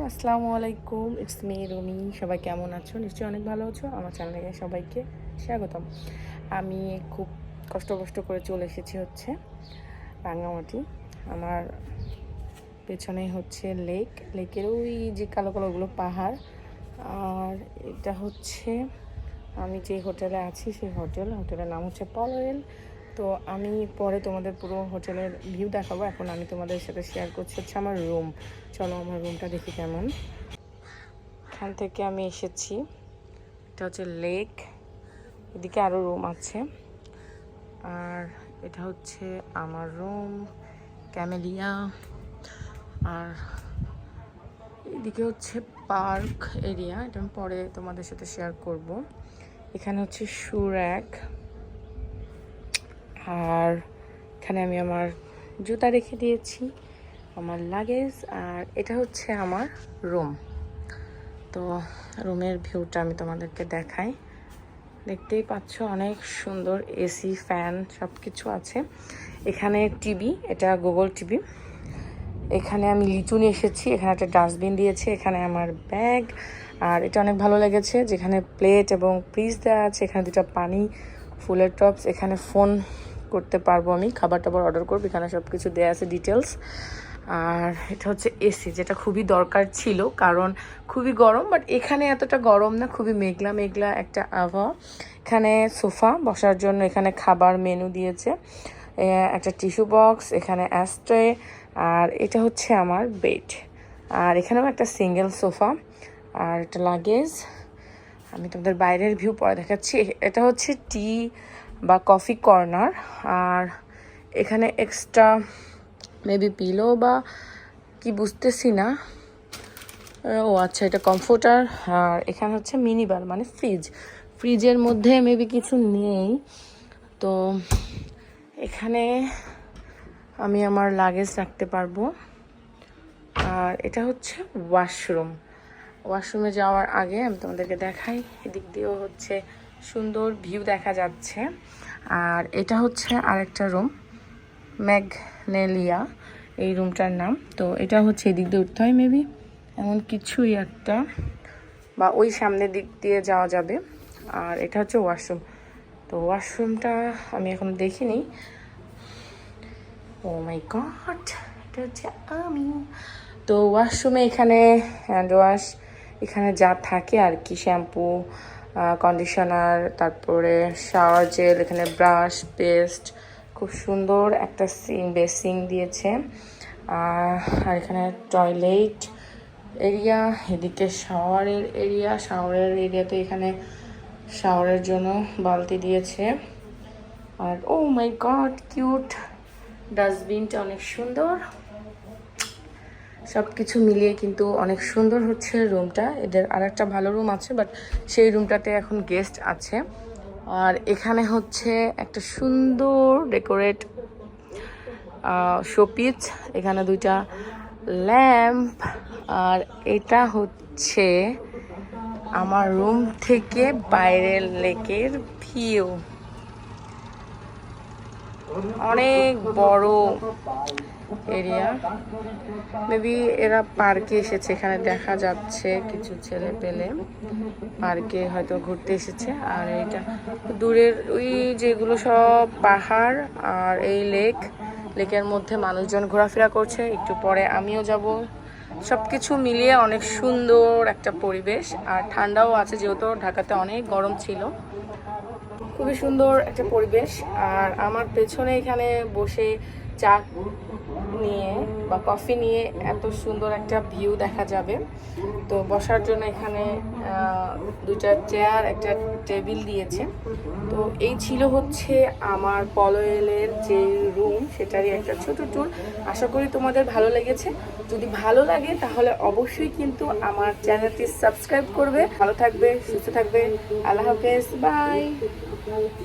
আসসালামু আলাইকুম, it's me Rumi. সবাই কেমন আছো? নিশ্চয়ই অনেক ভালো আছো। আমার চ্যানেলে সবাইকে স্বাগতম। আমি খুব কষ্ট করে চলে এসেছি রাঙামাটি। আমার পেছনে হচ্ছে লেকের ওই যে কালো কালোগুলো পাহাড়। আর এটা হচ্ছে আমি যে হোটেলে আছি, সেই হোটেলের নাম হচ্ছে পলয়েল। তো আমি পরে তোমাদের পুরো হোটেলের ভিউ দেখাবো। এখন আমি তোমাদের সাথে শেয়ার করছি আমার রুম। চলো আমার রুমটা দেখি কেমন। এখান থেকে আমি এসেছি, এটা হচ্ছে লেক, এদিকে আরও রুম আছে। আর এটা হচ্ছে আমার রুম, ক্যামেলিয়া। আর এদিকে হচ্ছে পার্ক এরিয়া, এটা আমি পরে তোমাদের সাথে শেয়ার করব। এখানে হচ্ছে শু র্যাক, আর এখানে আমি আমার জুতা রেখে দিয়েছি, আমার লাগেজ। আর এটা হচ্ছে আমার রুম। তো রুমের ভিউটা আমি তোমাদেরকে দেখাই। দেখতেই পাচ্ছ অনেক সুন্দর, এসি, ফ্যান সব কিছু আছে। এখানে টিভি, এটা গুগল টিভি। এখানে আমি লিচু নিয়ে এসেছি, এখানে একটা ডাস্টবিন দিয়েছে, এখানে আমার ব্যাগ। আর এটা অনেক ভালো লেগেছে, যেখানে প্লেট এবং পিস দেওয়া আছে, এখানে দুটা পানি, ফুলের টপস, এখানে ফোন করতে পারবো, আমি খাবার টাবার অর্ডার করবো, এখানে সব কিছু দেওয়া আছে ডিটেলস। আর এটা হচ্ছে এসি, যেটা খুবই দরকার ছিল কারণ খুবই গরম, বাট এখানে এতটা গরম না, খুবই মেঘলা একটা আবহাওয়া। এখানে সোফা বসার জন্য, এখানে খাবার মেনু দিয়েছে, একটা টিস্যু বক্স, এখানে অ্যাস্ট্রে। আর এটা হচ্ছে আমার বেড। আর এখানেও একটা সিঙ্গেল সোফা আর একটা লাগেজ। আমি তোমাদের বাইরের ভিউ পরে দেখাচ্ছি। এটা হচ্ছে টি বা কফি কর্নার। আর এখানে এক্সট্রা মেবি পিলো বা কি বুঝতেছি না। ও আচ্ছা, এটা কমফোর্টার। আর এখানে হচ্ছে মিনি বার, মানে ফ্রিজের মধ্যে মেবি কিছু নেই। তো এখানে আমি আমার লাগেজ রাখতে পারবো। আর এটা হচ্ছে ওয়াশরুমে যাওয়ার আগে আমি তোমাদেরকে দেখাই, এদিক দিয়েও হচ্ছে সুন্দর ভিউ দেখা যাচ্ছে। আর এটা হচ্ছে আরেকটা রুম, ম্যাগনেলিয়া এই রুমটার নাম। তো এটা হচ্ছে এদিক দিয়ে উঠতে হয় মেবি, এমন কিছুই একটা, বা ওই সামনের দিক দিয়ে যাওয়া যাবে। আর এটা হচ্ছে ওয়াশরুম। তো ওয়াশরুমটা আমি এখন দেখিনি। ও মাই গড, এটা হচ্ছে আমি। তো ওয়াশরুমে এখানে হ্যান্ড ওয়াশ, এখানে যা থাকে আর কি, শ্যাম্পু, কন্ডিশনার, তারপরে শাওয়ার জেল, এখানে ব্রাশ, পেস্ট, খুব সুন্দর একটা বেসিং দিয়েছে। আর এখানে টয়লেট এরিয়া, এদিকে শাওয়ারের এরিয়াতে এখানে শাওয়ারের জন্য বালতি দিয়েছে। আর ও মাই গড, কিউট ডাস্টবিনটা অনেক সুন্দর। সব কিছু মিলিয়ে কিন্তু অনেক সুন্দর হচ্ছে রুমটা। এদের আর একটা ভালো রুম আছে, বাট সেই রুমটাতে এখন গেস্ট আছে। আর এখানে হচ্ছে একটা সুন্দর ডেকোরেট শোপিস, এখানে দুইটা ল্যাম্প। আর এটা হচ্ছে আমার রুম থেকে বাইরের লেকের ভিউ, অনেক বড় এরিয়া। মেবি এরা পার্কে এসেছে, এখানে দেখা যাচ্ছে কিছু ছেলে পেলে পার্কে হয়তো ঘুরতে এসেছে। আর এইটা দূরের ওই যেগুলো সব পাহাড়, আর এই লেকের মধ্যে মানুষজন ঘোরাফেরা করছে। একটু পরে আমিও যাব। সব কিছু মিলিয়ে অনেক সুন্দর একটা পরিবেশ, আর ঠান্ডাও আছে, যেহেতু ঢাকাতে অনেক গরম ছিল। খুবই সুন্দর একটা পরিবেশ। আর আমার পেছনে এখানে বসে চা নিয়ে বা কফি নিয়ে এত সুন্দর একটা ভিউ দেখা যাবে। তো বসার জন্য এখানে দুইটা চেয়ার, একটা টেবিল দিয়েছে। তো এই ছিল হচ্ছে আমার পলয়েলের যে রুম, সেটারই একটা ছোট ট্যুর। আশা করি তোমাদের ভালো লেগেছে। যদি ভালো লাগে তাহলে অবশ্যই কিন্তু আমার চ্যানেলটি সাবস্ক্রাইব করবে। ভালো থাকবে, সুস্থ থাকবে। আল্লাহ হাফেজ, বাই।